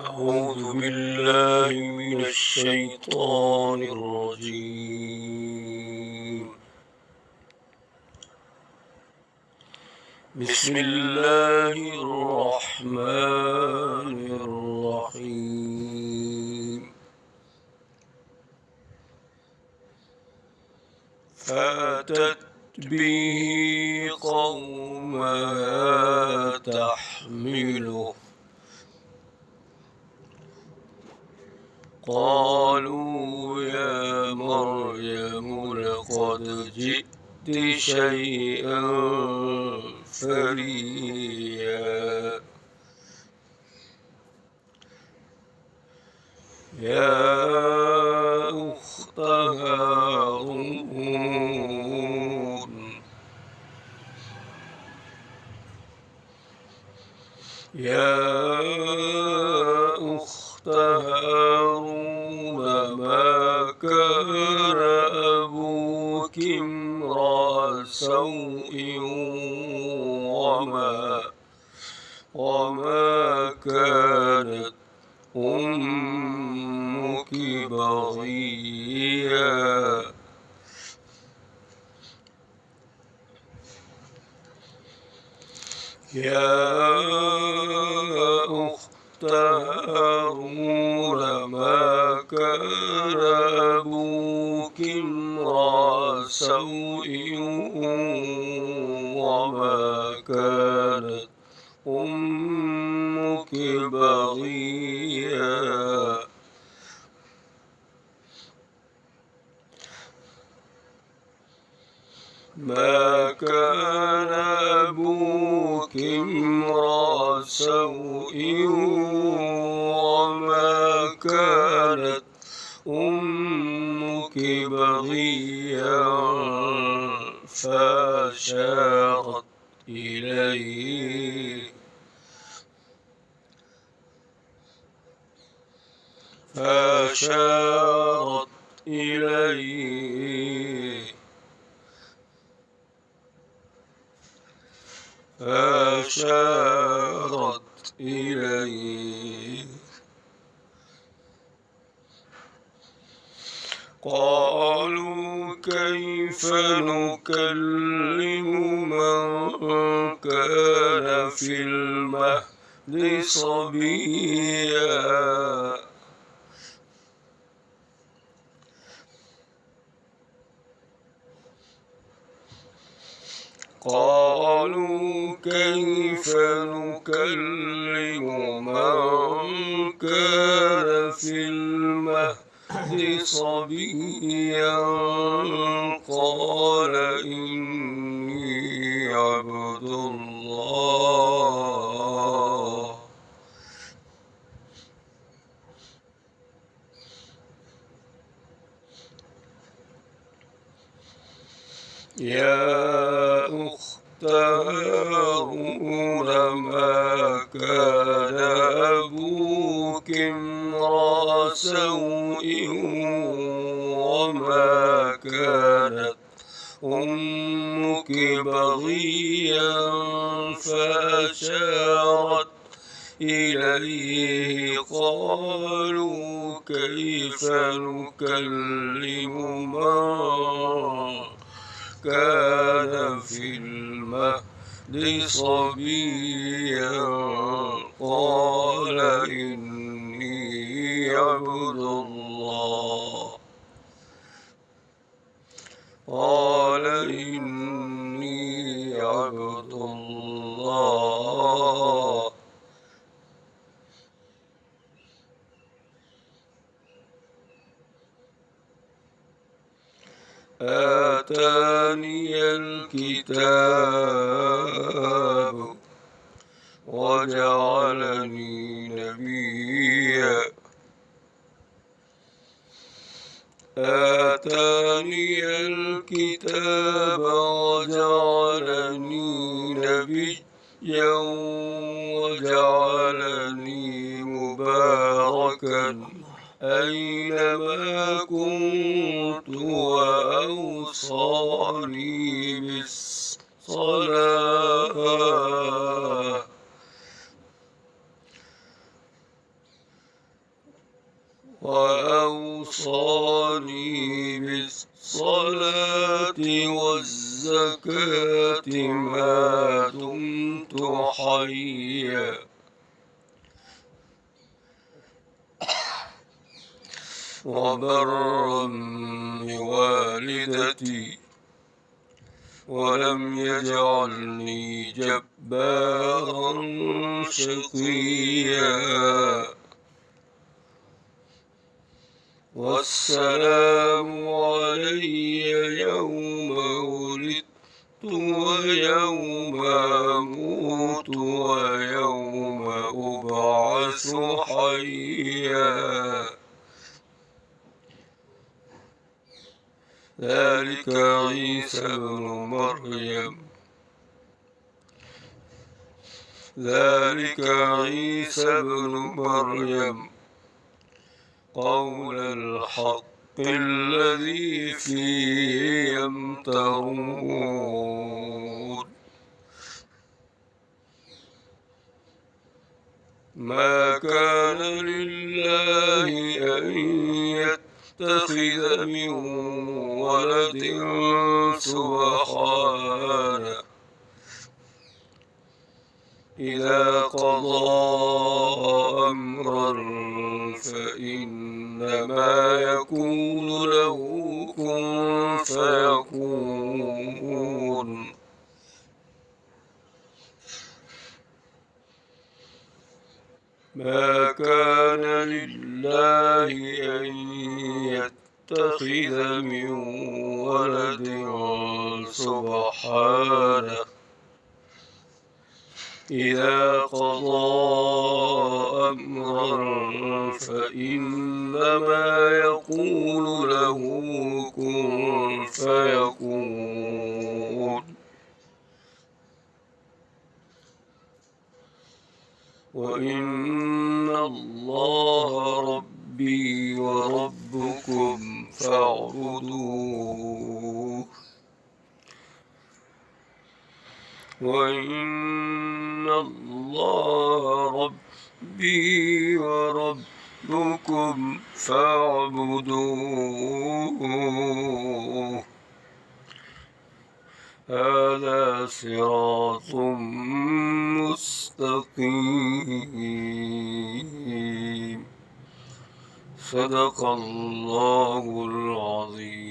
أعوذ بالله من الشيطان الرجيم. بسم الله الرحمن الرحيم. فأتت به قومها تحمله قالوا يا مريم لقد جئت شيئا فريا يا أخت هارون ما كان أبوك امرأ سوء وما كانت أمك بغيا يا أخت هارون ما كان أبوك امرأ سوء وما كانت أمك بغيا ما كان أبوك امرأ سوء وما كانت أمك بغيا فأشارت إليه فأشارت إليه قالوا كيف نكلم من كان في المهد صبيا قالوا كيف نكلم من كان في المهد صبيا قال إني عبد الله يا أخت هارون ما كان أبوك امرأ سوء وما كانت أمك بغيا فأشارت إليه قالوا كيف نكلم من كان في المهد صبيا قال إني عبد الله آتاني الكتاب وجعلني نبيا وجعلني مباركا أينما كنت وأوصاني بالصلاة وأوصاني بالصلاة والزكاة ما دمت حيا وبرا بوالدتي ولم يجعلني جبارا شقيا والسلام علي يوم ولدت ويوم أموت ويوم أبعث حيا ذلك عيسى ابن مريم قول الحق الذي فيه يمترون ما كان لله أن يتخذ من ولد سبحانه إذا قضى أمرا فإنما يقول له كن فيكون ما كان لله أن يتخذ من ولد سبحانه إذا قضى أمرا فإنما يقول له كن فيكون وإن الله ربي وربكم فاعبدوه وإن الله ربي وربكم فاعبدوه هذا صراط مستقيم صدق الله العظيم.